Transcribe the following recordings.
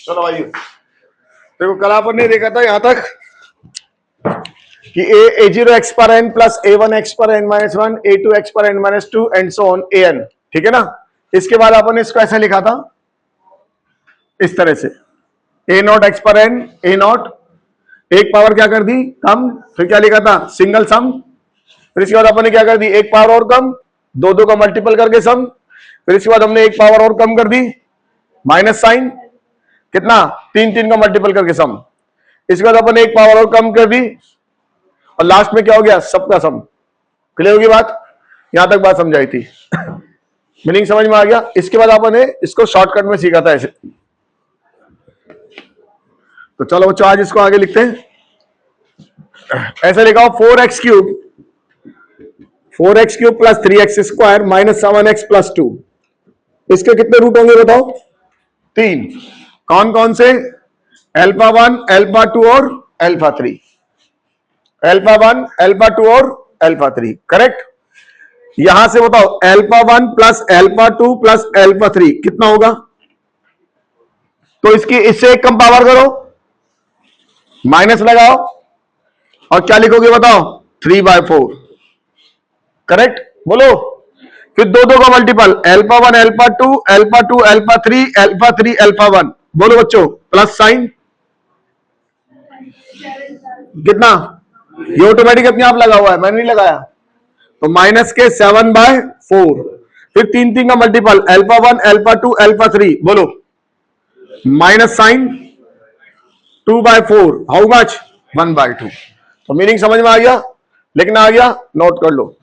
चलो भाई, देखो कल अपन ने देखा था यहां तक कि ए जीरो एक्स पर n plus a one x पर n minus one, a two x पर n minus two and so on a n. ठीक है ना। इसके बाद अपन ने इसको ऐसे लिखा था इस तरह से, ए नॉट एक्स पर एन, ए नॉट एक पावर क्या कर दी कम, फिर क्या लिखा था सिंगल सम, फिर इसके बाद अपन ने क्या कर दी एक पावर और कम, दो दो का मल्टीपल करके सम, फिर इसके बाद हमने एक पावर और कम कर दी माइनस साइन, कितना तीन तीन का मल्टीपल करके सम, इसके बाद अपन ने एक पावर और कम कर दी और लास्ट में क्या हो गया सबका सम। क्लियर होगी बात, यहां तक बात समझाई थी। मीनिंग समझ में आ गया। इसके बाद अपन ने इसको शॉर्टकट में सीखा था ऐसे। तो चलो बच्चों आज इसको आगे लिखते हैं। ऐसे लिखा four x cube, 4x³ plus 3x² minus 7x plus 2। इसके कितने रूट होंगे बताओ, तीन। कौन कौन से, अल्फा 1, अल्फा 2 और अल्फा 3। अल्फा 1, अल्फा 2 और अल्फा 3, करेक्ट। यहां से बताओ alpha 1 plus alpha 2 plus alpha 3 कितना होगा। तो इसकी इससे एक कम पावर करो, माइनस लगाओ और क्या लिखोगे बताओ 3/4, करेक्ट। बोलो फिर दो दो का multiple, alpha 1 alpha 2 alpha 2 alpha 3 alpha 3 alpha 1। बोलो बच्चों प्लस साइन कितना, ये ऑटोमेटिक अपने आप लगा हुआ है, मैंने नहीं लगाया। तो माइनस के 7/4, फिर तीन तीन का मल्टीपल अल्फा 1 अल्फा 2 अल्फा 3। बोलो माइनस साइन 2/4 हाउ मच 1/2। तो मीनिंग समझ में आ गया, लिखना आ गया, नोट कर लो।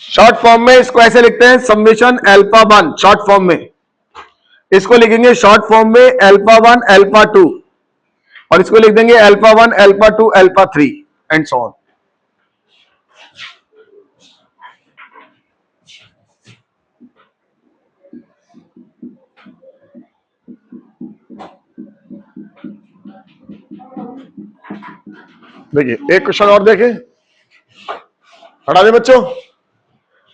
शॉर्ट फॉर्म में इसको ऐसे लिखते हैं समेशन अल्फा 1, शॉर्ट फॉर्म में इसको लिखेंगे शॉर्ट फॉर्म में अल्फा 1 अल्फा 2 और इसको लिख देंगे alpha 1 alpha 2 alpha 3 and so on. देखिए एक क्वेश्चन और देखें, हटा दे बच्चों।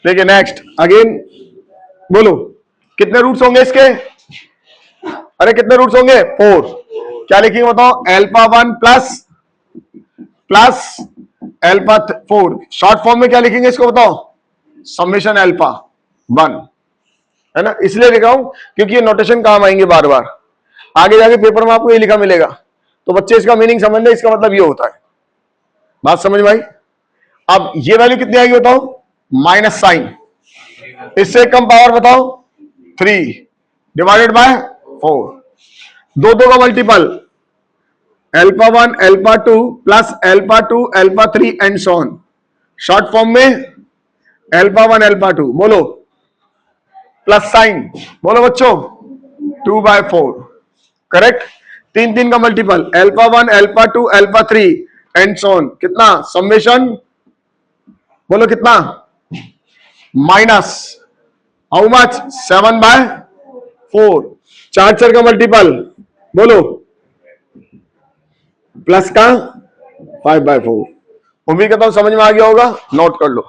देखिए नेक्स्ट अगेन, बोलो कितने रूट्स होंगे इसके, अरे कितने रूट्स होंगे 4। क्या लिखेंगे बताओ alpha 1 plus plus alpha 4। Short form में क्या लिखेंगे इसको बताओ समेशन अल्फा 1, है ना। इसलिए लिखा हूं क्योंकि ये नोटेशन काम आएंगे बार बार, आगे जाके पेपर में आपको ये लिखा मिलेगा। तो बच्चे इसका मीनिंग समझ ले, इसका मतलब ये होता है। बात समझ में आई। अब ये वैल्यू कितनी आएगी बताओ माइनस साइन, इससे कम पावर बताओ 3 डिवाइडेड बाय 4, दो दो का multiple alpha 1 alpha 2 plus alpha 2 alpha 3 and so on. Short form में अल्फा 1 अल्फा 2, बोलो प्लस साइन, बोलो बच्चों 2/4, करेक्ट। तीन तीन का multiple alpha 1 alpha 2 alpha 3 and so on, कितना समेशन, बोलो कितना माइनस हाउ मच 7/4, चार चार का मल्टीपल बोलो प्लस का 5/4। उम्मीद करता हूं समझ में आ गया होगा, नोट कर लो।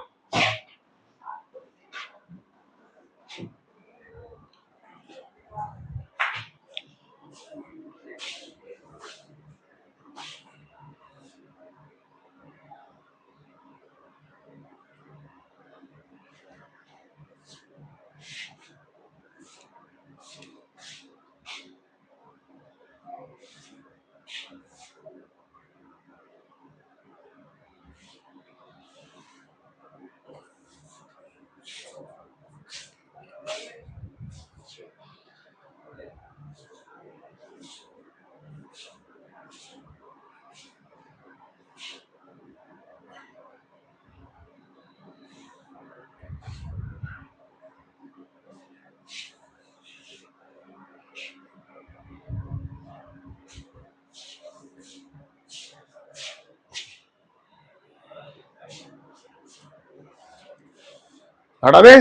हटा दे।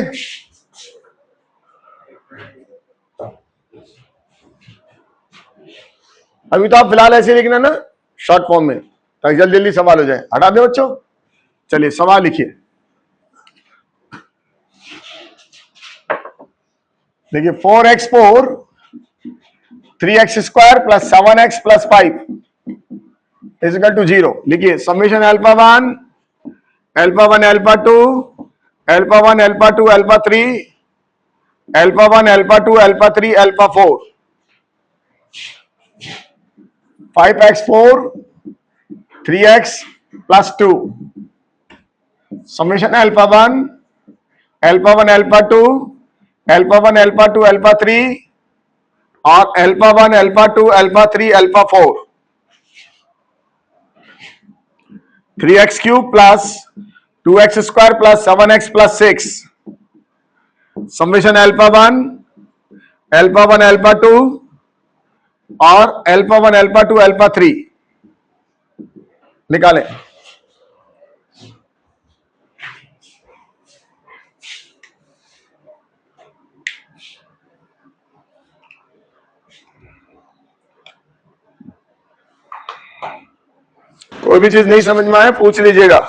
अभी तो आप फिलहाल ऐसे लिखना ना शॉर्ट फॉर्म में, ताकि जल्दी जल्दी सवाल हो जाए। हटा दे बच्चों। चलिए सवाल लिखिए। देखिए 4x4 3x² plus 7x plus 5 is equal to 0। लिखिए summation alpha 1 alpha 1 alpha 2 alpha 1 alpha 2 alpha 3 alpha 1 alpha 2 alpha 3 alpha 4 5x4 3x plus 2 summation alpha 1 alpha 2 alpha 1 alpha 2 alpha 3 और alpha 1 alpha 2 alpha 3 alpha 4 3x³ plus 2x² plus 7x plus 6 summation alpha 1 alpha 2 और alpha 2 alpha 3 निकालें। कोई भी चीज नहीं समझ में आए पूछ लीजिएगा।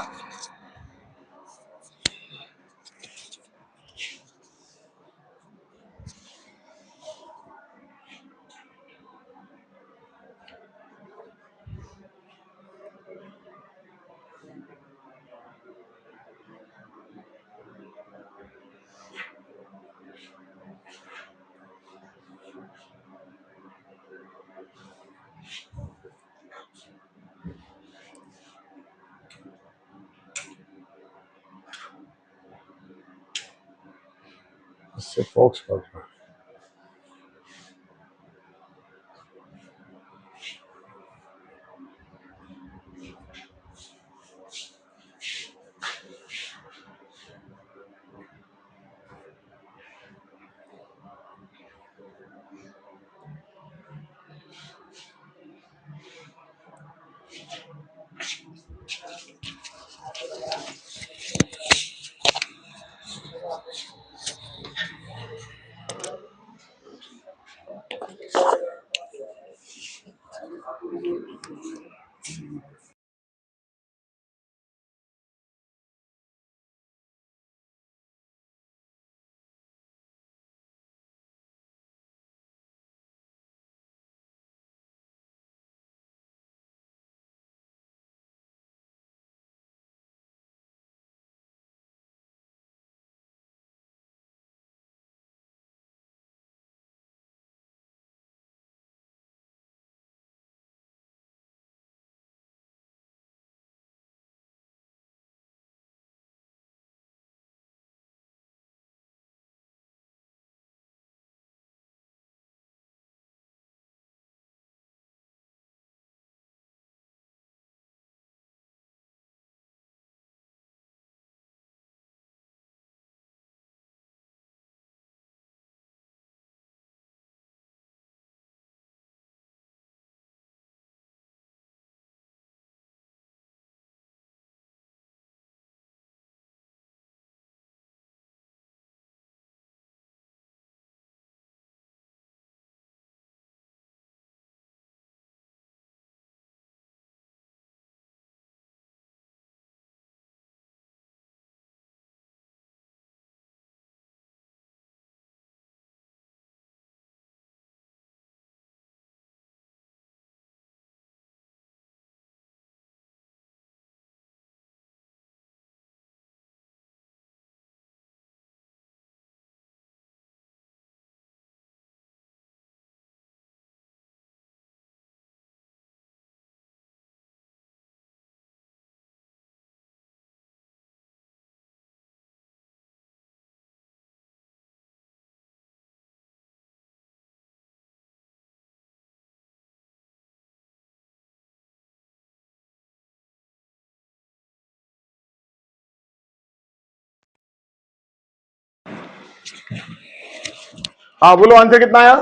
हाँ बोलो आंसर कितना आया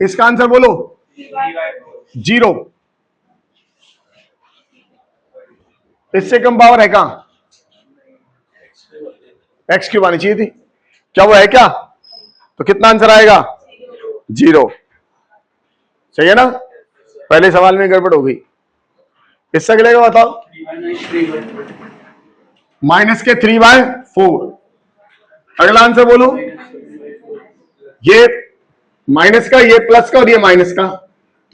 इसका? आंसर बोलो 0। इससे कम पावर है कहां? एक्स क्यूब आनी चाहिए थी, क्या वो है क्या? तो कितना आंसर आएगा? 0। सही है ना? पहले सवाल में गड़बड़ हो गई। इससे अगले का बताओ। माइनस के 3/4। अगला आंसर बोलो। ये माइनस का, ये प्लस का और ये माइनस का,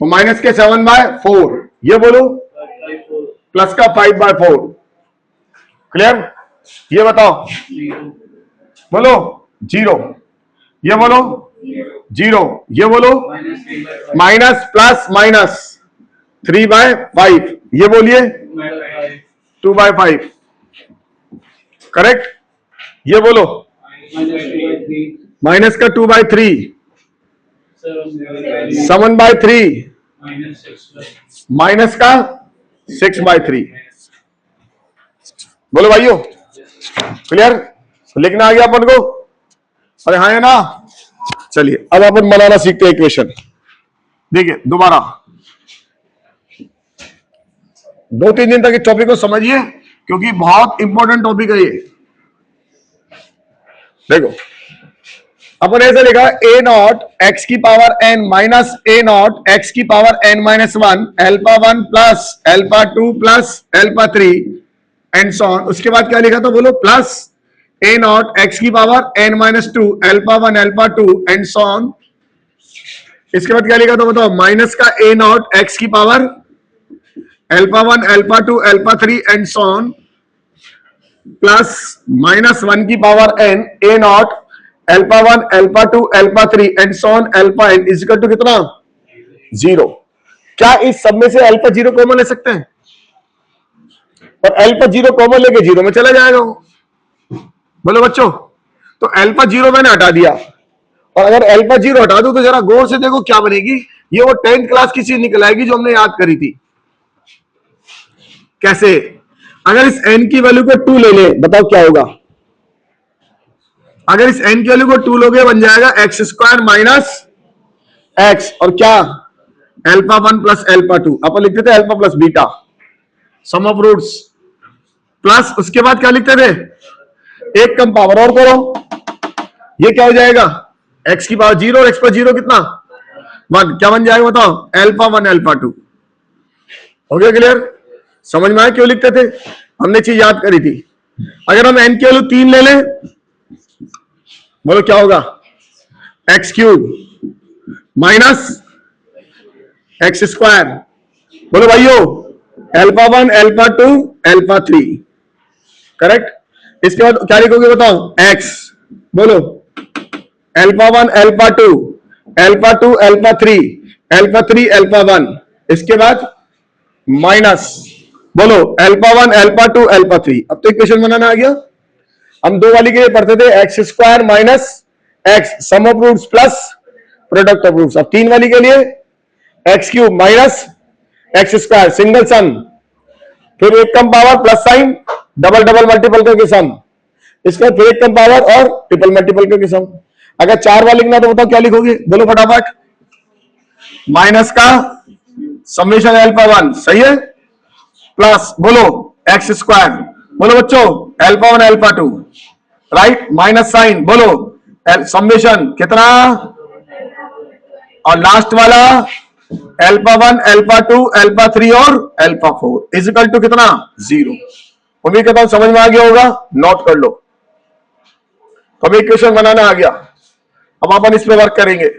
तो माइनस के 7/4। ये बोलो प्लस का 5/4। क्लियर? ये बताओ। बोलो 0। ये बोलो 0। ये बोलो माइनस प्लस माइनस 3/5। ये बोलिए 2/5। करेक्ट? ये बोलो माइनस का 2/3, 7/3, माइनस का 6/3। बोलो भाइयों, क्लियर? लिखना आ गया अपन को? अरे हाँ है ना? चलिए अब अपन बनाना सीखते हैं इक्वेशन। देखिए दोबारा 2-3 दिन तक इस टॉपिक को समझिए, क्योंकि बहुत इंपॉर्टेंट टॉपिक है ये। देखो अपन ऐसे लिखा a नॉट एक्स की power n minus a not x की power n minus 1 alpha 1 plus alpha 2 plus alpha 3 and so on. उसके बाद क्या लिखा था बोलो? प्लस a नॉट एक्स की power n minus 2 alpha 1 alpha 2 and so on. इसके बाद क्या लिखा था बताओ? माइनस का a नॉट एक्स की power alpha 1 alpha 2 alpha 3 and so on plus minus 1 की power n a not alpha 1 alpha 2 alpha 3 and so on alpha n is equal to कितना? 0। क्या इस सब में से अल्फा 0 कॉमन ले सकते हैं? और अल्फा 0 कॉमन लेके 0 में चला जाएगा वो। बोलो बच्चों, तो अल्फा 0 मैंने हटा दिया, और अगर अल्फा 0 हटा दो तो जरा गौर से देखो क्या बनेगी। ये वो 10th क्लास की चीज निकल आएगी जो हमने याद करी थी। कैसे? अगर इस n की वैल्यू को 2 ले ले, बताओ क्या होगा? अगर इस n की वैल्यू को 2 लोगे बन जाएगा एक्स स्क्वायर माइनस एक्स, और क्या? Alpha 1 plus alpha 2। अपन लिखते थे alpha plus beta, sum of roots, plus उसके बाद क्या लिखते थे? एक कम पावर और करो, ये क्या हो जाएगा? एक्स की पावर 0 और एक्स पर 0 कितना? 1। क्या बन जाएगा बताओ? Alpha 1 alpha 2। हो गया क्लियर? समझ में आया क्यों लिखते थे? हमने चीज याद करी थी। अगर हम n की वैल्यू 3 ले लें, बोलो क्या होगा? X cube minus x square. बोलो भाइयों अल्फा 1 अल्फा 2 अल्फा 3। करेक्ट? इसके बाद क्या लिखोगे बताओ? एक्स। बोलो alpha 1 alpha 2 alpha 2 alpha 3 alpha 3 alpha 1। इसके बाद माइनस, बोलो अल्फा 1 अल्फा 2 अल्फा 3। अब तो इक्वेशन बनाना आ गया। हम 2 वाली के लिए पढ़ते थे x square minus x sum of roots plus product of roots. अब 3 वाली के लिए x cube minus x square single sum, फिर एक कम power plus sign double double multiple करके सम, इसके बाद फिर एक कम पावर और ट्रिपल मल्टीपल करके सम। अगर 4 वाला लिखना तो बताओ क्या लिखोगे? बोलो फटाफट। माइनस का समेशन अल्फा 1, सही है, प्लस बोलो एक्स स्क्वायर, बोलो बच्चों alpha 1 alpha 2, right, minus sign, बोलो समेशन कितना, और लास्ट वाला अल्फा 1 अल्फा 2 अल्फा 3 और अल्फा 4 इजिकल टू कितना? 0। उम्मीद करता हूं समझ में आ गया होगा। नोट कर लो। तो अब इक्वेशन बनाना आ गया, अब अपन इस पे वर्क करेंगे।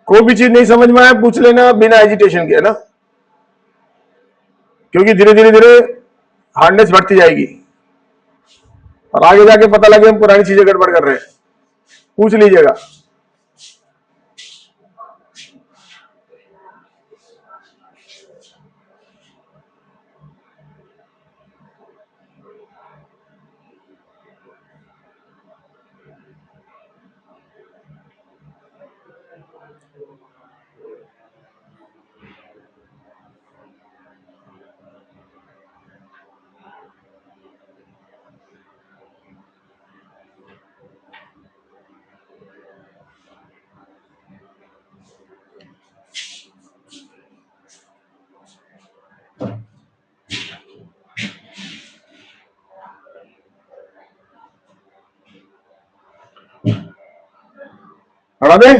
कोई भी चीज नहीं समझ में आया पूछ लेना बिना एजिटेशन के, है ना, क्योंकि धीरे धीरे धीरे हार्डनेस बढ़ती जाएगी और आगे जाके पता लगे हम पुरानी चीजें गड़बड़ कर रहे हैं। पूछ लीजिएगा। हटा दे।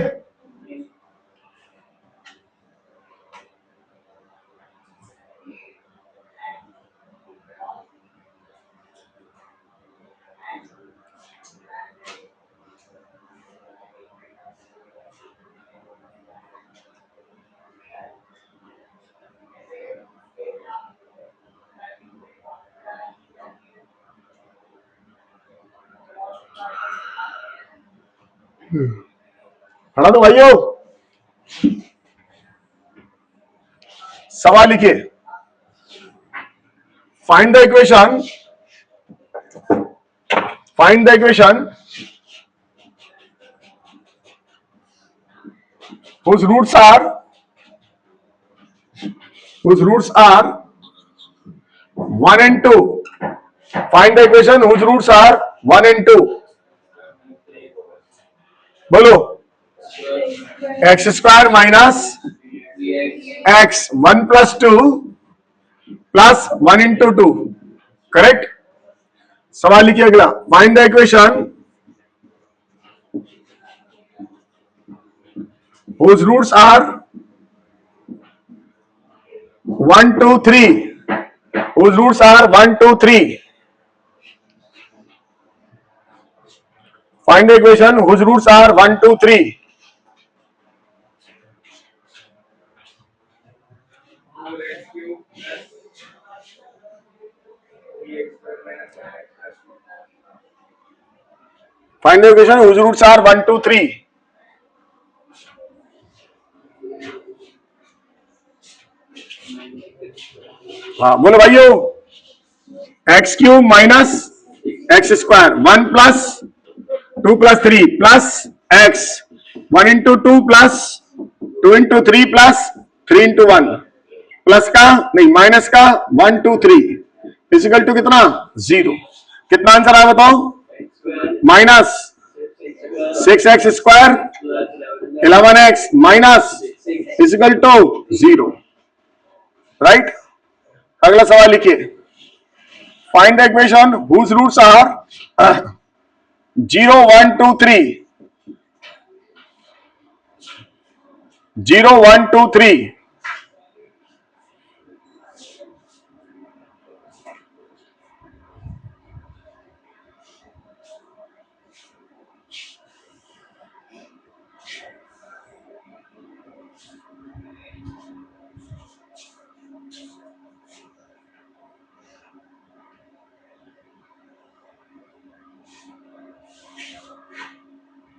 हटा दो भाइयों। सवाल लिखिए, find the equation, find the equation whose roots are 1 and 2. Find the equation whose roots are 1 and 2. बोलो, x square minus x 1 plus 2 plus 1 into 2, correct. सवाल लिखिए अगला, find the equation whose roots are 1, 2, 3, whose roots are 1, 2, 3. Find the equation whose roots are 1, 2, 3. Find the equation whose roots are 1, 2, 3. हाँ बोलो भाइयों, x cube minus x square 1 plus 2 plus 3 plus x 1 into 2 plus 2 into 3 plus 3 into 1 plus का नहीं minus का 1, 2, 3 equal to कितना 0। कितना answer आया बताओ, minus 6x square 11x minus equal to 0, right. अगला सवाल लिखिए, find the equation whose roots are 0, 1, 2, 3, 0, 1, 2, 3.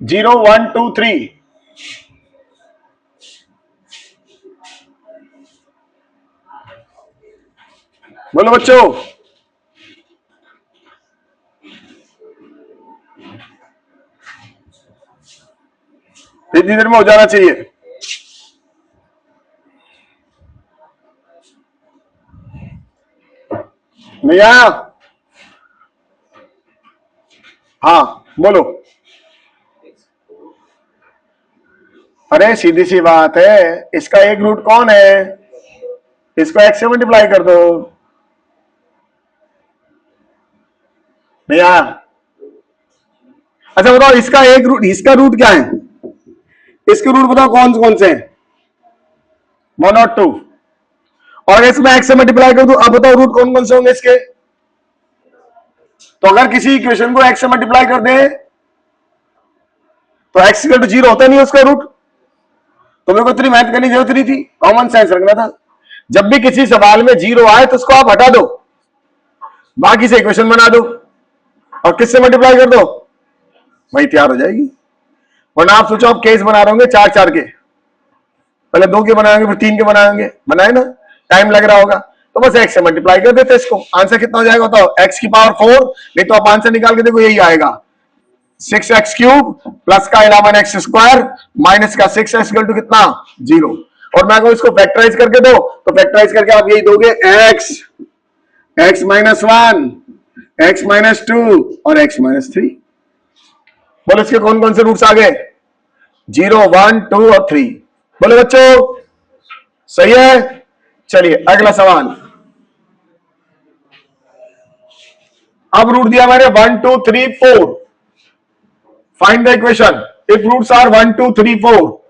Zero 1, 2, 3. बोलो बच्चों, इतनी देर में हो जाना चाहिए। नहीं आया? हाँ बोलो। अरे सीधी सी बात है, इसका एक रूट कौन है, इसको एक्स से मल्टीप्लाई कर दो। नहीं आया? अच्छा बताओ, इसका एक रूट, इसका रूट क्या है, इसके रूट बताओ कौन कौन से हैं, 1 और 2। और इसमें एक्स से मल्टीप्लाई कर दो, अब बताओ रूट कौन कौन से होंगे इसके। तो अगर किसी इक्वेशन को एक्स से मल्टीप्लाई कर दे तो एक्स इक्वल टू 0 होता नहीं उसका रूट। तो मेरे को इतनी मेहनत करने की जरूरत नहीं थी, कॉमन सेंस रखना था। जब भी किसी सवाल में 0 आए तो उसको आप हटा दो, बाकी से इक्वेशन बना दो और किससे मल्टीप्लाई कर दो, वही तैयार हो जाएगी। वरना आप सोचो आप केस बना रहे होंगे 4-4 के, पहले 2 के बनाएंगे फिर 3 के बनाएंगे, बनाए ना, टाइम लग रहा होगा। तो बस एक्स से मल्टीप्लाई कर देते इसको, आंसर कितना हो जाएगा बताओ, एक्स की पावर 4। नहीं तो आप आंसर निकाल के देखो, यही आएगा 6x क्यूब प्लस का 11x स्क्वायर माइनस का 6x इक्वल टू कितना 0। और मैं इसको फैक्टराइज करके दो तो फैक्टराइज करके आप यही दोगे, x माइनस 1, x माइनस 2 और x माइनस 3। बोलो इसके कौन कौन से रूट्स आ गए, 0, 1, 2 और 3। बोलो बच्चों सही है। चलिए अगला सवाल, अब रूट दिया मैंने 1, 2, 3, 4। Find the equation if roots are 1, 2, 3, 4.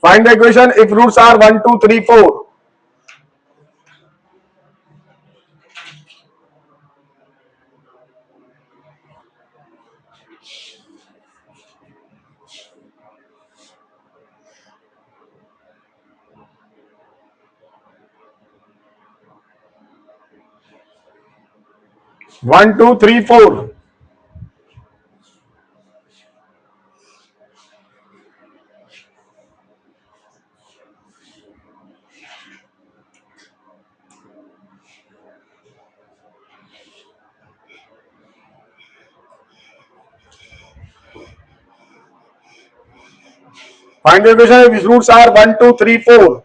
Find the equation if roots are 1, 2, 3, 4. One, two, three, four. Find the equation if roots are 1, 2, 3, 4.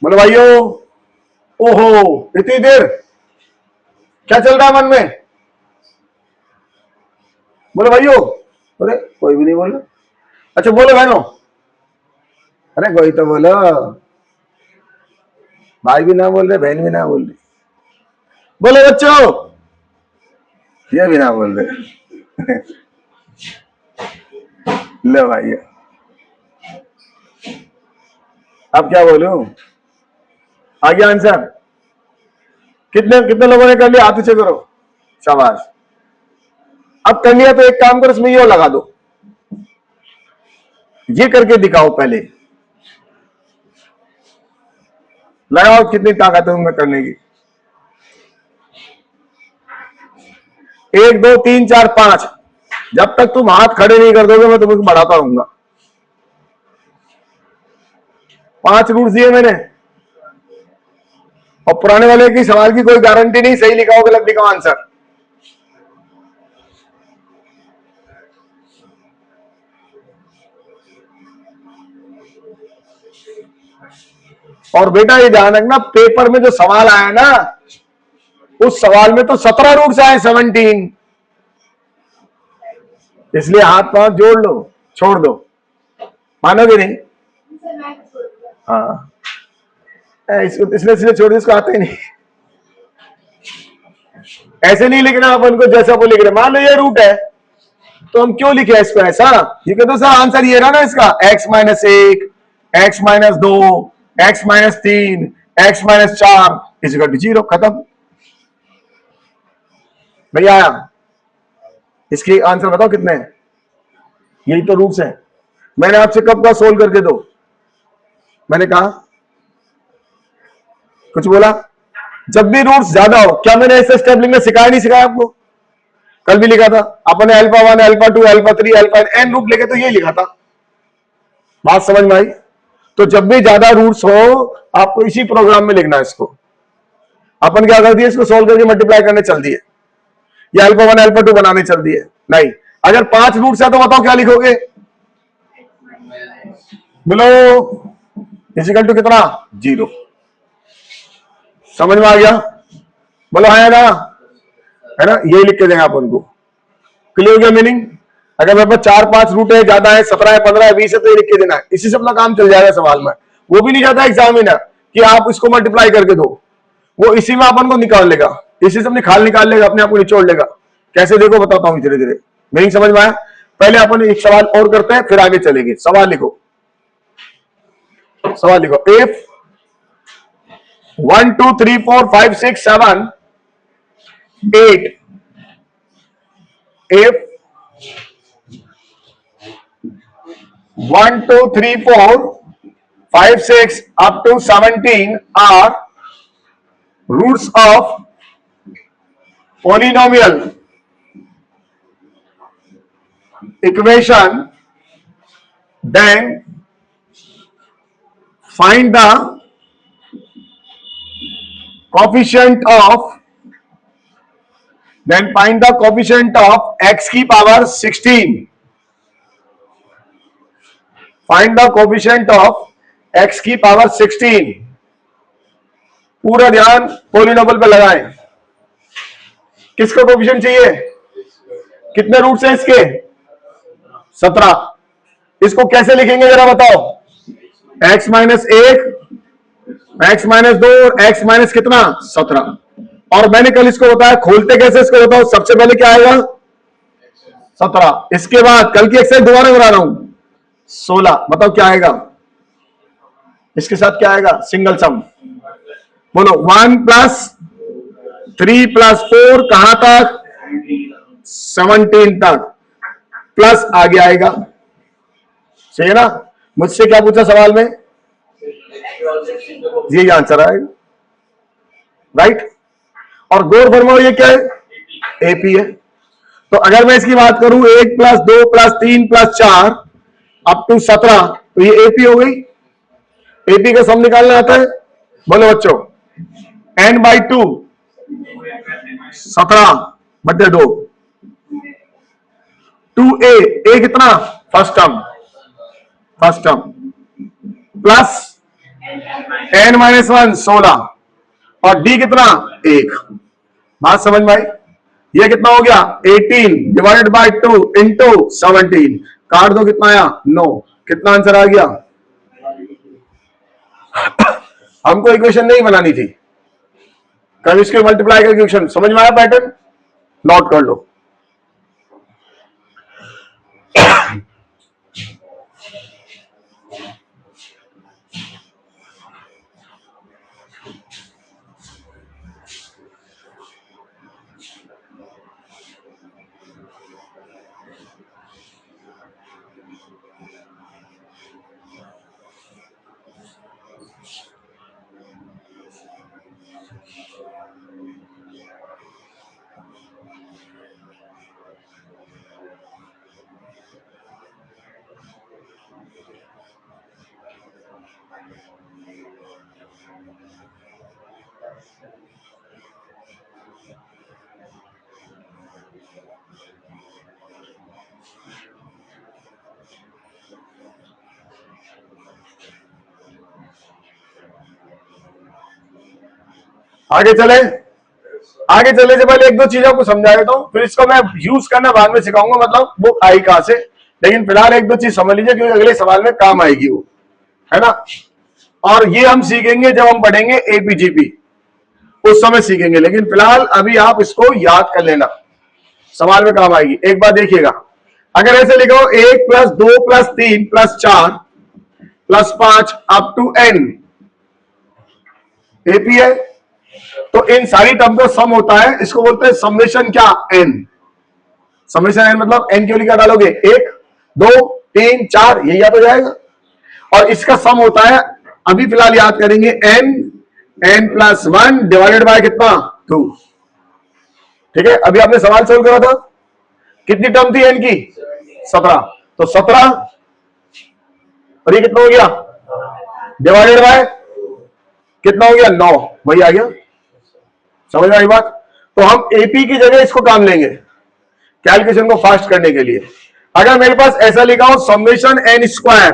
बोलो भाइयों, ओहो इतनी देर क्या चल रहा है मन में? बोलो भाइयों, अरे कोई भी नहीं बोल रहा। अच्छा बोलो बहनों, अरे कोई तो बोलो। भाई भी ना बोल रहे, बहन भी ना बोल रही। बोलो बच्चों, ये भी ना बोल रहे। लो भाई, अब क्या बोलूं? आ गया आंसर? कितने कितने लोगों ने कर लिया? हाथ नीचे करो, शाबाश। अब कर लिया तो एक काम करो, इसमें ये लगा दो, ये करके दिखाओ पहले। लगाओ कितनी ताकत है उनमें करने की। 1, 2, 3, 4, 5। जब तक तुम हाथ खड़े नहीं कर दोगे मैं तुम्हें बढ़ाता रहूंगा। 5 रूट्स दिए मैंने, और पुराने वाले की सवाल की कोई गारंटी नहीं, सही लिखा हो गलत लिखा हो आंसर। और बेटा ये ध्यान रखना, पेपर में जो सवाल आया ना, उस सवाल में तो 17 रूट्स आए, 17। इसलिए हाथ पांव जोड़ लो, छोड़ दो, मानोगे नहीं। हाँ, इसलिए छोड़ दो, इसको आता ही नहीं। ऐसे नहीं लिखना अपन को, जैसा वो लिख रहे। मान लो ये रूट है, तो हम क्यों लिखे इसको ऐसा? ये कहते सर आंसर ये रहा ना इसका, x-1, x-2, x-3, x-4 equal to 0। खत्म भैया। इसके आंसर बताओ कितने हैं? यही तो रूट्स हैं। मैंने आपसे कब का सोल्व करके दो, मैंने कहा कुछ बोला? जब भी रूट्स ज्यादा हो, क्या मैंने ऐसे स्टेप लिखना सिखाया नहीं सिखाया आपको? कल भी लिखा था अपने α1, α2, α3, α n रूट लेके तो ये लिखा था। बात समझ में आई? तो जब भी ज्यादा रूट्स हो आपको इसी प्रोग्राम में लिखना है इसको। अपन क्या कर दिए, इसको सोल्व करके मल्टीप्लाई करने चल दिए, या α1, α2 बनाने चल दिए। नहीं, अगर 5 रूट्स है तो बताओ क्या लिखोगे? बोलो, इक्वल टू कितना? 0। समझ में आ गया? बोलो है ना, है ना? ये लिख के देंगे अपन को। क्लियर हो गया मीनिंग? अगर मेरे पास 4, 5 रूट है, ज्यादा है, 17 है, 15 है, 20 है, तो ये लिख के देना है। इसी से अपना काम चल जाएगा सवाल में। वो भी नहीं चाहता एग्जामिनर कि आप इसको मल्टीप्लाई करके दो, वो इसी में अपन को निकाल लेगा, इसी से अपनी खाल निकाल लेगा, अपने आप को निचोड़ लेगा। कैसे देखो बताता हूं धीरे धीरे। मीनिंग समझ में आया? पहले अपन एक सवाल और करते हैं, फिर आगे चलेंगे। सवाल लिखो, सवाल लिखो। If 1, 2, 3, 4, 5, 6, 7, 8, if 1, 2, 3, 4, 5, 6 up to 17 are roots of polynomial equation, then find the coefficient of x की power 16। Find the coefficient of x की पावर 16। पूरा ध्यान पॉलिनोमियल पे लगाएं। किसका कोएफिशिएंट चाहिए? कितने रूट्स हैं इसके? 17। इसको कैसे लिखेंगे जरा बताओ? x माइनस 1, x माइनस 2 और x माइनस कितना? 17। और मैंने कल इसको बताया खोलते कैसे, इसको बताओ। सबसे पहले क्या आएगा? 17। इसके बाद कल की एक्सरसाइज दोबारा करा रहा हूं, 16। बताओ क्या आएगा? इसके साथ क्या आएगा? Single sum. बोलो 1 प्लस 3 प्लस 4 कहां तक? 17 तक, प्लस आगे आएगा। सही है ना? मुझसे क्या पूछा सवाल में? ये आंसर आएगा, राइट। और गौर फरमाओ ये क्या है? एपी है। तो अगर मैं इसकी बात करूं 1 plus 2 plus 3 plus 4 up to 17, तो ये एपी हो गई। एपी का सम निकालना आता है? बोलो बच्चों, n बाई 2 17 बटे 2 2a, a कितना? First term plus n minus 1 16 और d कितना? 1। बात समझ में आई? ये कितना हो गया? 18 डिवाइडेड बाय 2 इंटू 17। काट दो, कितना आया? 9। कितना आंसर आ गया? हमको इक्वेशन नहीं बनानी थी, कल इसके मल्टीप्लाई करके इक्वेशन। समझ में आया पैटर्न? नोट कर लो। आगे चलने से पहले एक दो चीजों को समझा देता हूं, फिर इसको मैं यूज करना बाद में सिखाऊंगा, मतलब वो आई कहां से। लेकिन फिलहाल एक दो चीज समझ लीजिए, क्योंकि अगले सवाल में काम आएगी वो, है ना। और ये हम सीखेंगे जब हम पढ़ेंगे एपीजीपी, उस समय सीखेंगे। लेकिन फिलहाल अभी आप इसको याद कर लेना, सवाल में काम आएगी। एक बार देखिएगा, अगर ऐसे लिखो 1 plus 2 plus 3 plus 4 plus 5 up to n, AP है। तो इन सारी टर्म का सम होता है, इसको बोलते हैं समेशन क्या? n। समेशन n मतलब n क्यों लिखा डालोगे? 1 2 3 4, ये याद हो जाएगा। और इसका सम होता है, अभी फिलहाल याद करेंगे, n प्लस 1 डिवाइडेड बाय कितना? 2। ठीक है, अभी आपने सवाल सोल्व करा था, कितनी टर्म थी n की? 17। तो 17 और ये कितना हो गया? डिवाइडेड बाय कितना हो गया? 9। वही आ गया। समझ में आई बात? तो हम एपी की जगह इसको काम लेंगे कैलकुलेशन को फास्ट करने के लिए। अगर मेरे पास ऐसा लिखा हो समेशन n स्क्वायर,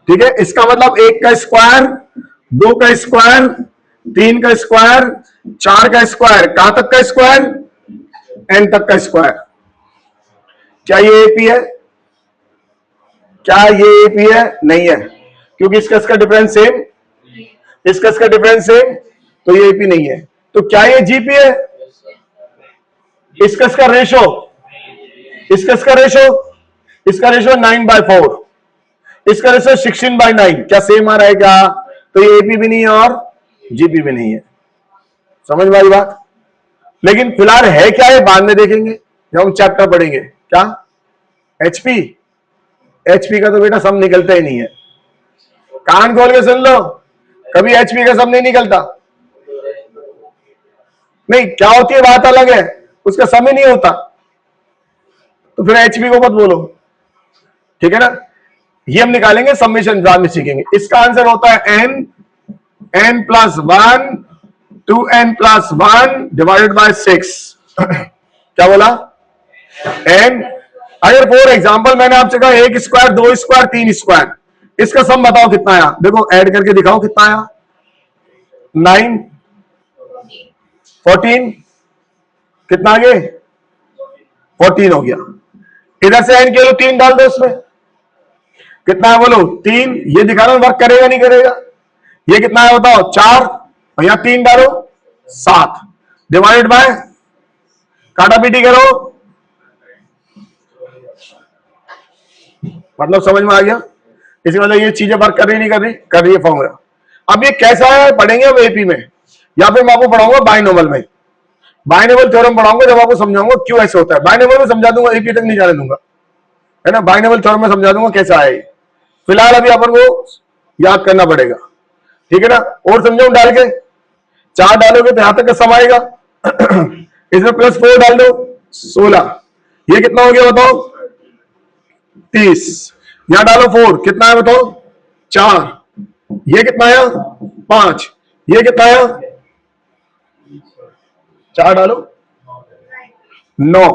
ठीक है, इसका मतलब 1 का स्क्वायर, 2 का स्क्वायर, 3 का स्क्वायर, 4 का स्क्वायर, कहां तक का स्क्वायर? n तक का स्क्वायर। क्या ये एपी है? क्या ये एपी है? नहीं है, क्योंकि इसका डिफरेंस सेम, इसका डिफरेंस सेम, तो ये एपी नहीं है। तो क्या ये जीपी है? इसका रेशो, इसका रेशो 9/4, इसका रेशो 16/9। क्या सेम आ रहा है क्या? तो ये एपी भी नहीं है और जीपी भी नहीं है। समझ में आई बात? लेकिन फिलहाल है क्या, ये बाद में देखेंगे जब हम चैप्टर पढ़ेंगे। क्या? एचपी का तो बेटा सम निकलता ही नहीं है। कान खोल के सुन लो, कभी एचपी का सम नहीं निकलता। नहीं, क्या होती है बात अलग है, उसका समय नहीं होता, तो फिर एचपी को मत बोलो, ठीक है ना। ये हम निकालेंगे, समेशन बाद में सीखेंगे। इसका आंसर होता है n plus 1 2n plus 1 divided by 6। क्या बोला? n। अगर फॉर एग्जांपल मैंने आपसे कहा 1 स्क्वायर 2 स्क्वायर 3 स्क्वायर, इसका सम बताओ कितना आया? देखो ऐड करके दिखाओ कितना आया। 9, 14, कितना आगे 14 हो गया। इधर से एन के लो 3 डाल दो, उसमें कितना है बोलो 3। ये दिखाना वर्क करेगा नहीं करेगा। ये कितना है बताओ 4, और यहां 3 डालो 7, डिवाइडेड बाय काटा पीटी करो, मतलब समझ में आ गया। इसी मतलब ये चीजें वर्क कर रही नहीं कर रही, कर रही है फॉर्मूला। अब ये कैसा है पढ़ेंगे अब एपी में, या फिर मैं आपको पढ़ाऊंगा बाइनोमल में। बाइनोमल थ्योरम पढ़ाऊंगा जब आपको समझाऊंगा क्यों ऐसे होता है। बाइनोमल में समझा दूंगा, एपी तक नहीं जाने दूंगा, है ना। बाइनोमल थ्योरम में समझा दूंगा कैसा है। फिलहाल अभी अपन को याद करना पड़ेगा, ठीक है ना। और समझाऊं डाल के, 4 डालोगे तो यहां तक का सम आएगा। इसमें +4 डाल दो 16, ये कितना हो गया बताओ 30। यहां डालो 4, कितना है बताओ 4, ये कितना आया 5, ये कितना आया 4 डालो 9,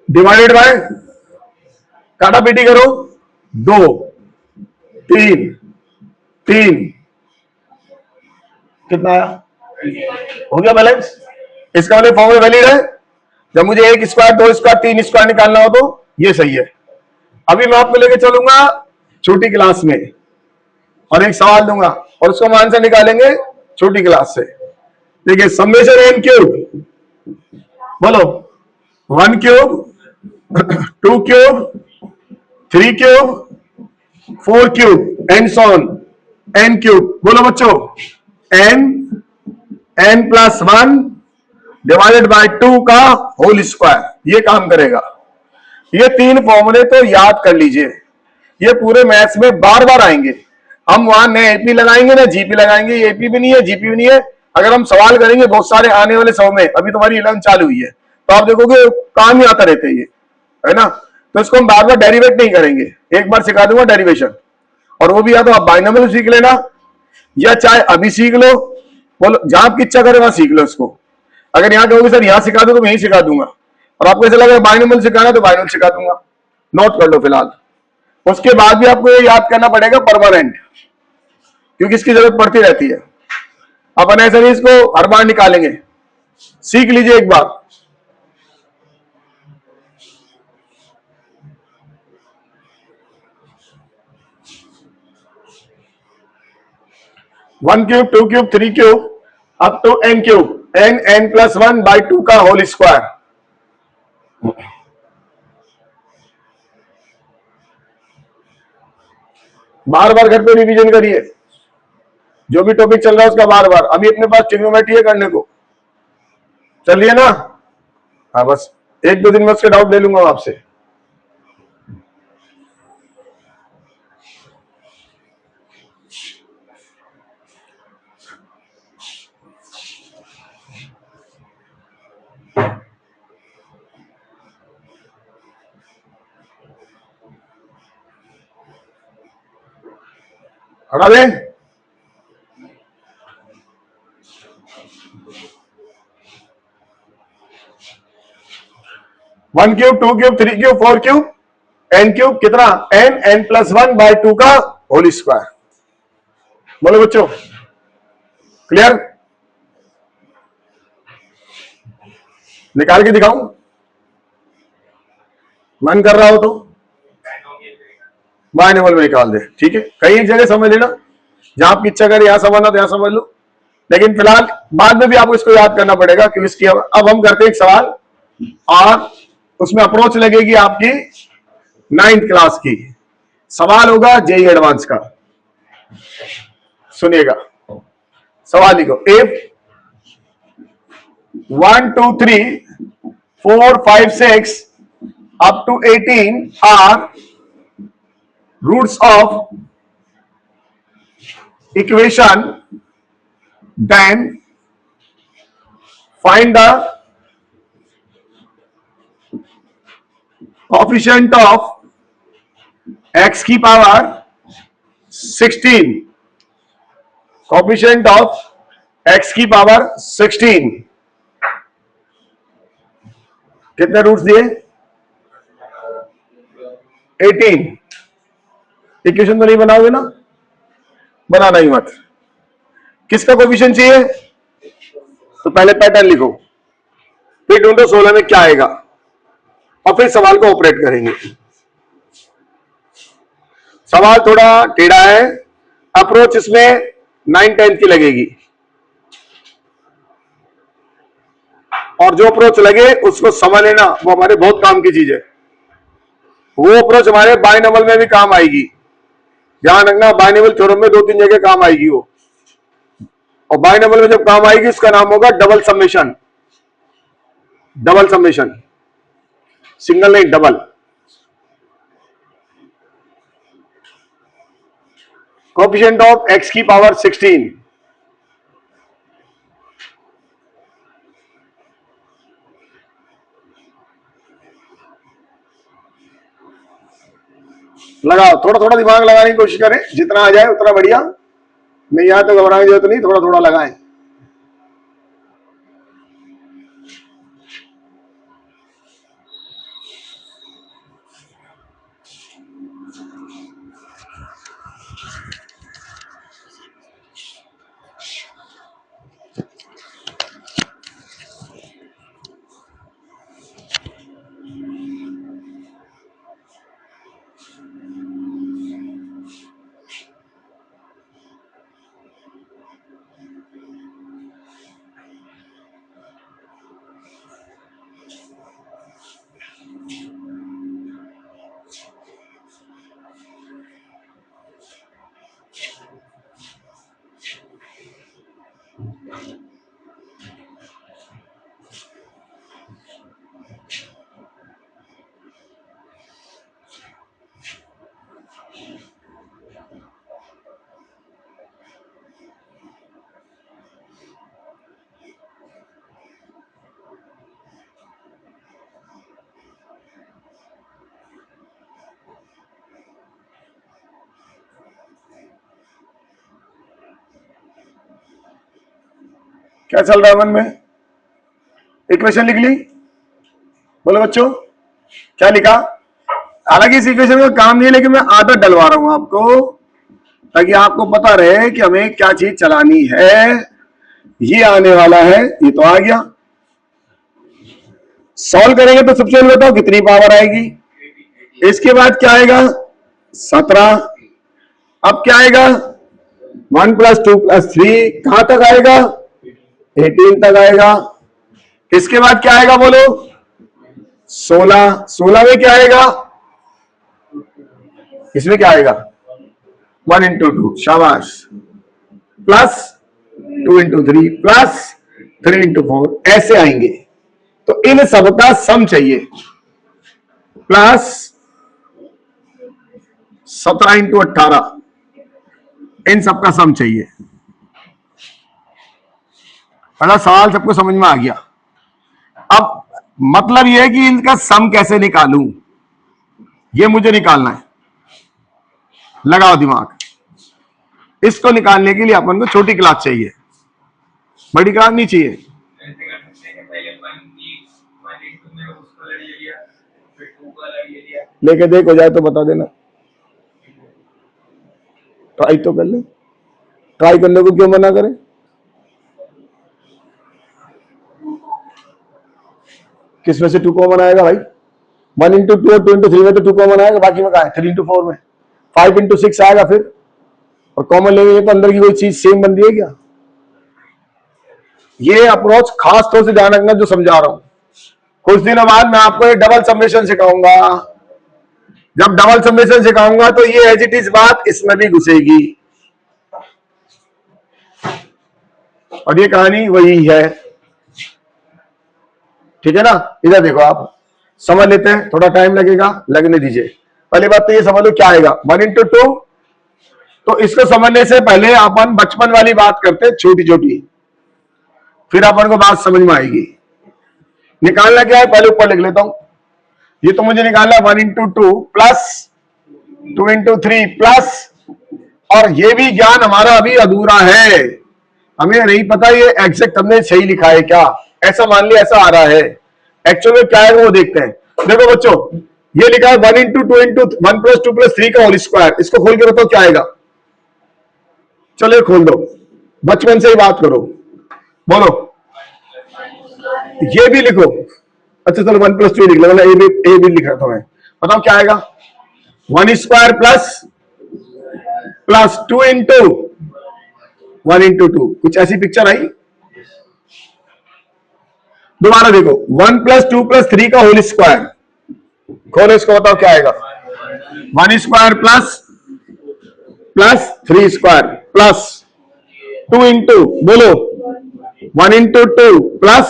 डिवाइडेड बाय काटा पीटी करो 2, 3, 3, कितना आया हो गया बैलेंस। इसका मतलब फॉर्मूला वैलिड है। जब मुझे 1 स्क्वायर 2 स्क्वायर 3 स्क्वायर निकालना हो तो ये सही है। अभी मैं आपको लेके चलूंगा छोटी क्लास में और एक सवाल दूंगा और उसका आंसर निकालेंगे छोटी क्लास से। देखिए समेशन एन क्यूब, बोलो 1 cube 2 cube 3 cube 4 cube and so on an cube. बोलो बच्चों n +1 डिवाइडेड बाय 2 का होल स्क्वायर, ये काम करेगा। ये 3 फॉर्मूले तो याद कर लीजिए, ये पूरे मैथ्स में बार बार आएंगे। हम वहां न एपी लगाएंगे ना जीपी लगाएंगे, ये एपी भी नहीं है जीपी भी नहीं है। अगर हम सवाल करेंगे बहुत सारे आने वाले 100 में, अभी तुम्हारी 11 चालू हुई है तो आप देखोगे काम ही आता रहते हैं ये, है ना। तो इसको हम बार बार डेरिवेट नहीं करेंगे, एक बार सिखा दूंगा डेरिवेशन, और वो भी या तो आप बाइनोमियल सीख लेना या चाहे अभी सीख लो, बोलो जहां आपकी इच्छा करे वहां सीख लो इसको। अगर यहाँ कहोगे सर यहाँ सिखा दो तो मैं यही सिखा दूंगा, और आपको ऐसा लगे बाइनोमियल सिखाना तो बाइनोमियल सिखा दूंगा। नोट कर लो फिलहाल। उसके बाद भी आपको ये याद करना पड़ेगा परमानेंट, क्योंकि इसकी जरूरत पड़ती रहती है। अपन ऐसे नहीं इसको हर बार निकालेंगे, सीख लीजिए एक बार। One cube 2 cube 3 cube up to n cube, n+1/2 का होल स्क्वायर। बार बार घर पे रिवीजन करिए, जो भी टॉपिक चल रहा है उसका बार बार। अभी अपने पास ट्रिग्नोमेट्री है करने को, चलिए ना। हाँ बस 1-2 दिन में उसके डाउट ले लूंगा आपसे। हटा दे। One cube 2 cube 3 cube 4 cube n cube, कितना n+1/2 का होल स्क्वायर। बोलो बच्चों क्लियर। निकाल के दिखाऊं, मन कर रहा हो तो बाइनोमियल में निकाल दे, ठीक है। कहीं एक जगह समझ लेना, जहां आपकी इच्छा करे यहां समझना तो यहां समझ लो, लेकिन फिलहाल बाद में भी आपको इसको याद करना पड़ेगा क्योंकि इसकी अब हम करते हैं एक सवाल और उसमें अप्रोच लगेगी आपकी 9th क्लास की। सवाल होगा जेई एडवांस का। सुनिएगा सवाल लिखो, if 1 2 3 4 5 6 up to 18 are roots of equation, then find the coefficient of x की पावर 16, coefficient of x की पावर 16। कितने रूट्स दिए 18। इक्वेशन तो नहीं बनाओगे ना, बनाना ही मत। किसका कोएफिशिएंट चाहिए? तो पहले पैटर्न लिखो, फिर ढूंढो 16 में क्या आएगा और फिर सवाल को ऑपरेट करेंगे। सवाल थोड़ा टेढ़ा है, अप्रोच इसमें 9/10 की लगेगी और जो अप्रोच लगे उसको समझ लेना, वो हमारे बहुत काम की चीज है। वो अप्रोच हमारे बाइनोमियल में भी काम आएगी, ध्यान रखना। बाइनोमियल थ्योरम में 2-3 जगह काम आएगी वो, और बाइनोमियल में जब काम आएगी उसका नाम होगा double summation. Double summation, single नहीं डबल। कोएफिशिएंट ऑफ x की पावर 16, लगाओ। थोड़ा थोड़ा दिमाग लगाने की कोशिश करें, जितना आ जाए उतना बढ़िया, नहीं आए तो घबराने की जरूरत नहीं, थोड़ा थोड़ा लगाएं। क्या चल रहा है मन में? इक्वेशन लिख ली? बोलो बच्चों, क्या लिखा? हालांकि इस इक्वेशन का काम नहीं है, लेकिन मैं आदत डलवा रहा हूं आपको, ताकि आपको पता रहे कि हमें क्या चीज चलानी है। ये आने वाला है, ये तो आ गया। सॉल्व करेंगे तो सबसे पहले बताओ कितनी पावर आएगी। इसके बाद क्या आएगा? 17। अब क्या आएगा? 1 + 2 + 3 कहां तक आएगा? 18 तक आएगा। इसके बाद क्या आएगा बोलो? 16। 16 में क्या आएगा? इसमें क्या आएगा? 1 × 2, शाबाश, प्लस 2 × 3 प्लस 3 × 4, ऐसे आएंगे। तो इन सबका सम चाहिए, प्लस 17 × 18, इन सबका सम चाहिए। पहला सवाल सबको समझ में आ गया। अब मतलब यह है कि इनका सम कैसे निकालूं, ये मुझे निकालना है। लगाओ दिमाग। इसको निकालने के लिए अपन को छोटी क्लास चाहिए, बड़ी क्लास नहीं चाहिए। लेके देखो जाए तो बता देना, ट्राई तो कर ले। ट्राई करने को क्यों मना करें? किसमें से 2 कॉमन आएगा भाई? 1 × 2 और 2 × 3 में तो 2 कॉमन आएगा, बाकी में कहा है 3 × 4 में। 5 × 6 आएगा फिर, और कॉमन लेंगे तो अंदर की कोई चीज सेम बन रही है क्या? ये अप्रोच खास तौर से ध्यान रखना जो समझा रहा हूं। कुछ दिनों बाद मैं आपको ये डबल समेशन सिखाऊंगा। जब डबल समेशन सिखाऊंगा तो ये एज इट इज बात इसमें भी घुसेगी, और ये कहानी वही है। ठीक है ना? इधर देखो, आप समझ लेते हैं, थोड़ा टाइम लगेगा, लगने दीजिए। पहली बात तो ये समझ लो क्या आएगा, 1 × 2। तो इसको समझने से पहले अपन बचपन वाली बात करते हैं, छोटी छोटी, फिर अपन को बात समझ में आएगी। निकालना क्या है, पहले ऊपर लिख लेता हूं। ये तो मुझे निकालना 1 × 2 प्लस 2 × 3 प्लस, और ये भी ज्ञान हमारा अभी अधूरा है, हमें नहीं पता ये एग्जैक्ट हमने सही लिखा है क्या। ऐसा मान लिया ऐसा आ रहा है, एक्चुअल में क्या है वो देखते हैं। देखो बच्चों, ये लिखा है 1 × 2 × 1 + 2 + 3 का होल स्क्वायर। इसको खोल के बताओ क्या आएगा। चलो खोल दो। बचपन से ही बात करो, बोलो। ये भी लिखो। अच्छा चलो 1+2 लिख लो, ए भी लिख रहा था मैं। बताओ क्या आएगा? 1² प्लस 2 इंटू 1 इंटू 2। कुछ ऐसी पिक्चर आई? दोबारा देखो, 1+2+3 का होल स्क्वायर। खोलो इसको, बताओ क्या आएगा? 1² प्लस 3² प्लस 2 इंटू, बोलो 1 इंटू 2 प्लस,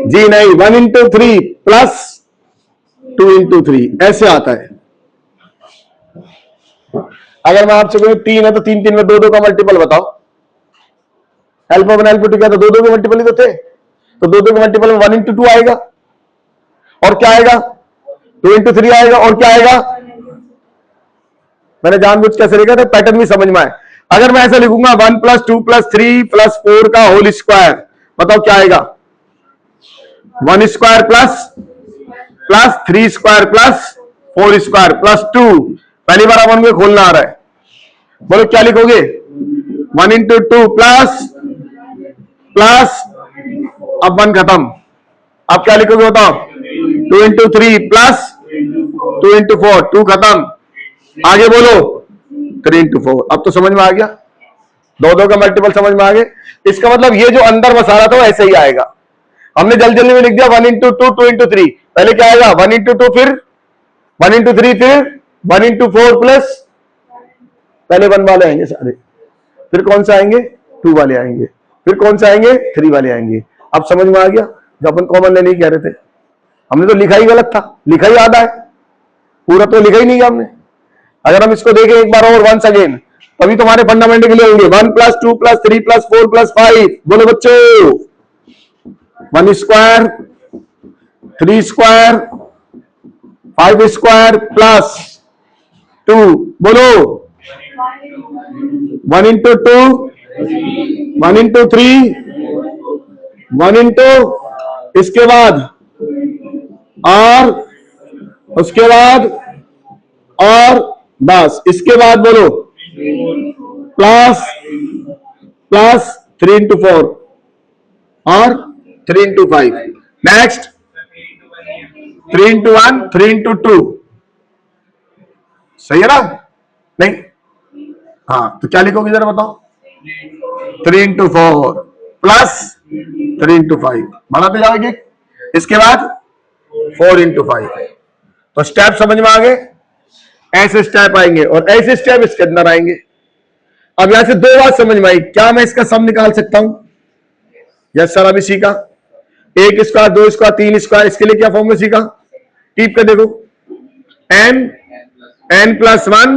जी नहीं, 1 इंटू 3 प्लस 2 इंटू 3, ऐसे आता है। अगर मैं आपसे कहूं 3 है तो 3 3 में 2 2 का मल्टीपल बताओ। अल्फा 1 अल्फा 2 क्या था? 2 2 के मल्टीपल ही तो थे। तो 2 2 के मल्टीपल में 1 इंटू 2 आएगा, और क्या आएगा? 2 इंटू 3 आएगा, और क्या आएगा? मैंने जानबूझ कैसे लिखा था, पैटर्न भी समझ में आए। अगर मैं ऐसा लिखूंगा 1+2+3+4 का होल स्क्वायर, बताओ क्या आएगा? 1² प्लस 3² प्लस 4² प्लस 2। पहली बार अपन को खोलना आ रहा है, बोलो क्या लिखोगे? 1 इंटू 2 प्लस अब 1 खत्म। अब क्या लिखोगे बताओ? 2 इंटू 3 प्लस 2 इंटू 4, 2 खत्म। आगे बोलो 3 इंटू 4। अब तो समझ में आ गया, 2 2 का मल्टीपल समझ में आ गए। इसका मतलब ये जो अंदर मसाला था वो ऐसे ही आएगा। हमने जल्दी जल्दी में लिख दिया 1 इंटू 2 2 इंटू 3। पहले क्या आएगा? 1 इंटू 2, फिर 1 इंटू 3, फिर 1 इंटू 4 प्लस, पहले 1 वाले आएंगे सारे, फिर कौन सा आएंगे? 2 वाले आएंगे, फिर कौन सा आएंगे? 3 वाले आएंगे। अब समझ में आ गया, जो अपन कॉमन लेने कह रहे थे। हमने तो लिखा ही गलत था, लिखा ही आधा है, पूरा तो लिखा ही नहीं गया हमने। अगर हम इसको देखें एक बार और वंस अगेन, तभी तुम्हारे फंडामेंटल क्लियर होंगे। 1+2+3+4+5, बोलो बच्चों। 1² 3² 5² प्लस 2, बोलो 1 इंटू 2 1 इंटू 3 1 इंटू, इसके बाद और उसके बाद और बस, इसके बाद बोलो प्लस 3 इंटू 4 और 3 इंटू 5। नेक्स्ट 3 इंटू 1 3 इंटू 2, सही है ना? नहीं, हाँ, तो क्या लिखोगे जरा बताओ? 3 इंटू 4 प्लस 3 इंटू 5, बढ़ाते जाओगे। इसके बाद 4 इंटू 5। तो स्टेप समझ में आ गए? ऐसे स्टेप आएंगे और ऐसे स्टेप इसके अंदर आएंगे। अब यहां से 2 बात समझ में आई। क्या मैं इसका सम निकाल सकता हूं? यस सर, अभी सीखा। 1 स्क्वायर 2 स्क्वायर 3 स्क्वायर, इसके लिए क्या फॉर्मूला सीखा? टीप कर देखो, n plus 1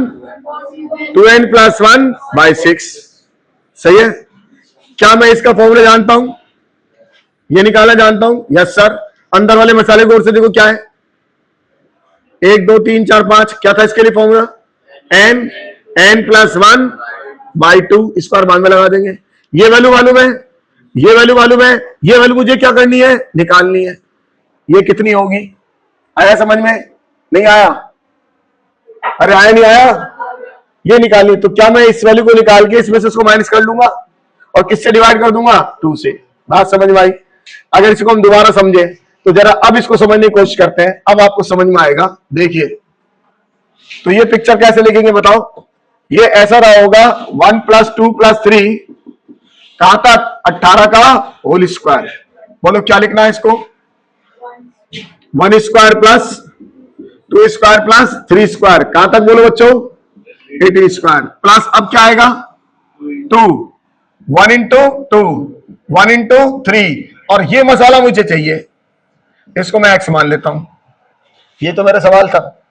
2n plus 1 by 6। सही है? क्या मैं इसका फॉर्मूला जानता हूं? ये निकालना जानता हूं? Yes sir. अंदर वाले मसाले को और से देखो क्या है? 1 2 3 4 5, क्या था इसके लिए फॉर्मूला? n प्लस 1 बाई 2, इस पर बाद में लगा देंगे। ये वैल्यू मालूम है, ये वैल्यू मालूम है, ये वैल्यू मुझे क्या करनी है? निकालनी है। ये कितनी होगी? आया समझ में? नहीं आया? अरे आया नहीं आया? ये निकालनी। तो क्या मैं इस वैल्यू को निकाल के इसमें से उसको माइनस कर लूंगा और किससे डिवाइड कर दूंगा? 2 से। बात समझ में आई? अगर इसको हम दोबारा समझे तो जरा अब इसको समझने की कोशिश करते हैं, अब आपको समझ में आएगा। देखिए, तो ये पिक्चर कैसे लिखेंगे बताओ? ये ऐसा रहा होगा 1+2+3 कहां तक? 18 का होल स्क्वायर। बोलो क्या लिखना है इसको? 1² प्लस 2² प्लस 3² कहां तक? बोलो बच्चों 18² प्लस, अब क्या आएगा? 2 1 इंटू 2 1 इंटू 3, और ये मसाला मुझे चाहिए, इसको मैं x मान लेता हूं। ये तो मेरा सवाल था,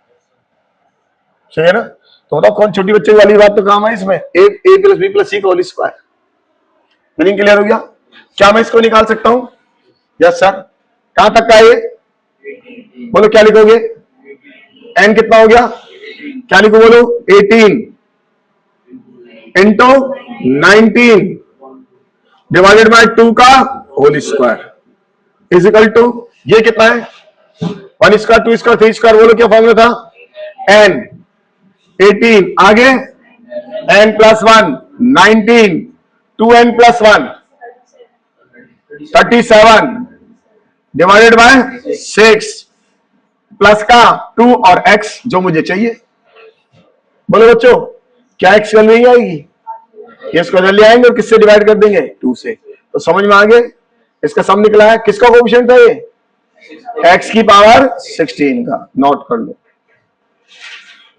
सही है ना? तो बताओ कौन छोटी बच्चे वाली बात तो काम है इसमें? a प्लस बी प्लस सी का होल स्क्वायर। मीनिंग क्लियर हो गया? क्या मैं इसको निकाल सकता हूं? Yes sir. कहां तक का ये? बोलो क्या लिखोगे? n कितना हो गया? क्या लिखो बोलो? 18 इंटू 19 डिवाइडेड बाय 2 का whole square is equal to, ये कितना है? 1² 2² 3²। बोलो क्या फॉर्मूला था? n 18, आगे n plus 1 19 2n+1 37 divided by 6 plus का 2 और x जो मुझे चाहिए। बोलो बच्चों, क्या x वैल्यू नहीं आएगी? ये इसको जल्दी आएंगे और किससे डिवाइड कर देंगे? 2 से। तो समझ में आ गए, इसका सम निकला है। किसका कोएफिशिएंट था ये? x की पावर 16 का। नोट कर लो।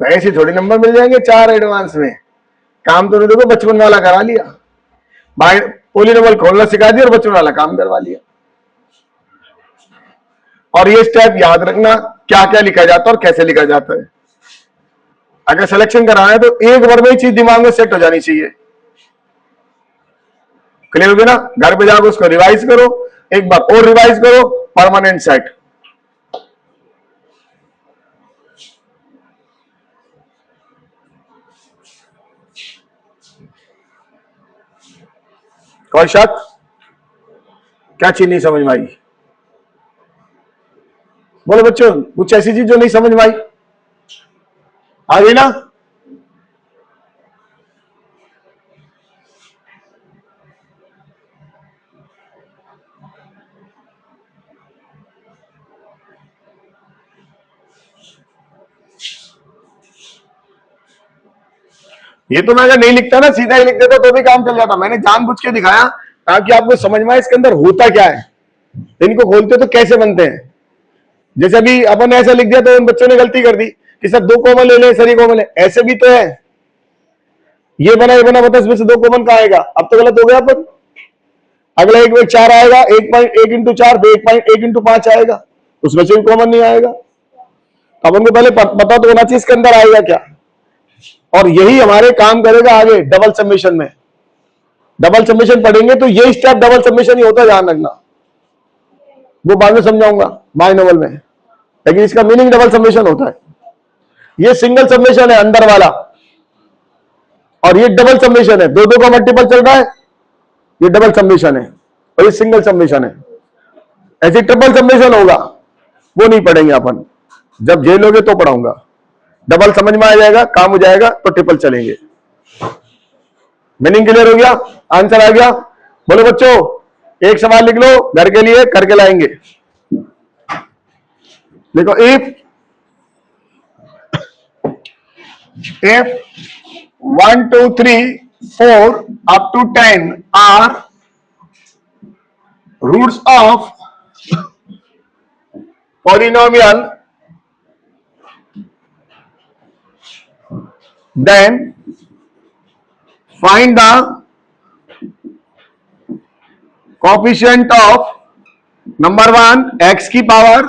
ऐसे थोड़ी नंबर मिल जाएंगे 4 एडवांस में। काम तो देखो बचपन वाला करा लिया, पॉलिनोमियल खोलना सिखा दिया और बचपन वाला काम करवा लिया। और ये स्टेप याद रखना, क्या क्या लिखा जाता है और कैसे लिखा जाता है। अगर सिलेक्शन कराना है तो एक बार में ही चीज दिमाग में सेट हो जानी चाहिए। क्लियर हो गया ना? घर पे जाकर उसको रिवाइज करो, एक बार और रिवाइज करो, परमानेंट सेट। कोई शक? क्या चीज नहीं समझ में आई? बोलो बच्चों, कुछ ऐसी चीज जो नहीं समझ में आई? आ गई ना? ये तो मैं अगर नहीं लिखता ना, सीधा ही लिख देता तो भी काम चल जाता। मैंने जानबूझ के दिखाया ताकि आपको समझ में आए इसके अंदर होता क्या है, इनको खोलते तो कैसे बनते हैं। जैसे अभी अपन ने ऐसा लिख दिया तो उन बच्चों ने गलती कर दी कि सर 2 कॉमन ले लें, सर ये कॉमन है, ऐसे भी तो है। ये बना बता, इसमें से 2 कॉमन का आएगा, अब तो गलत हो गया अपन। अगला 1/4 आएगा, 1.1 इंटू 4, 1.1 इंटू 5 आएगा, उसमें से भी कॉमन नहीं आएगा। अब उनको पहले पता तो होना चाहिए इसके अंदर आएगा क्या। और यही हमारे काम करेगा आगे डबल समेशन में। डबल समेशन पढ़ेंगे तो ये स्टेप डबल समेशन ही होता है, ध्यान रखना। वो बाद में समझाऊंगा बाइनोमियल में, लेकिन इसका मीनिंग डबल समेशन होता है। ये सिंगल समेशन है अंदर वाला, और ये डबल समेशन है, 2 का मल्टीपल चल रहा है, ये डबल समेशन है और ये सिंगल समेशन है। ऐसे ट्रिपल समेशन होगा, वो नहीं पढ़ेंगे अपन, जब जेल होगे तो पढ़ाऊंगा। डबल समझ में आ जाएगा, काम हो जाएगा तो ट्रिपल चलेंगे। मीनिंग क्लियर हो गया? आंसर आ गया? बोलो बच्चों, एक सवाल लिख लो, घर के लिए करके लाएंगे। देखो, if 1 2 3 4 up to 10 are roots of polynomial, then find the coefficient of number 1 x की पावर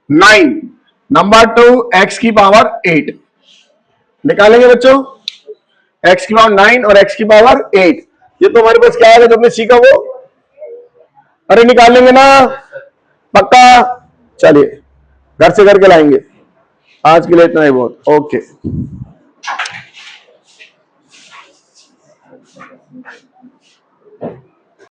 9, नंबर 2 x की पावर 8। निकालेंगे बच्चों, x की पावर 9 और x की पावर 8। ये तो हमारे पास क्या है जो हमने सीखा वो, अरे निकाल लेंगे ना पक्का। चलिए घर से करके लाएंगे। आज के लिए इतना ही बहुत। ओके।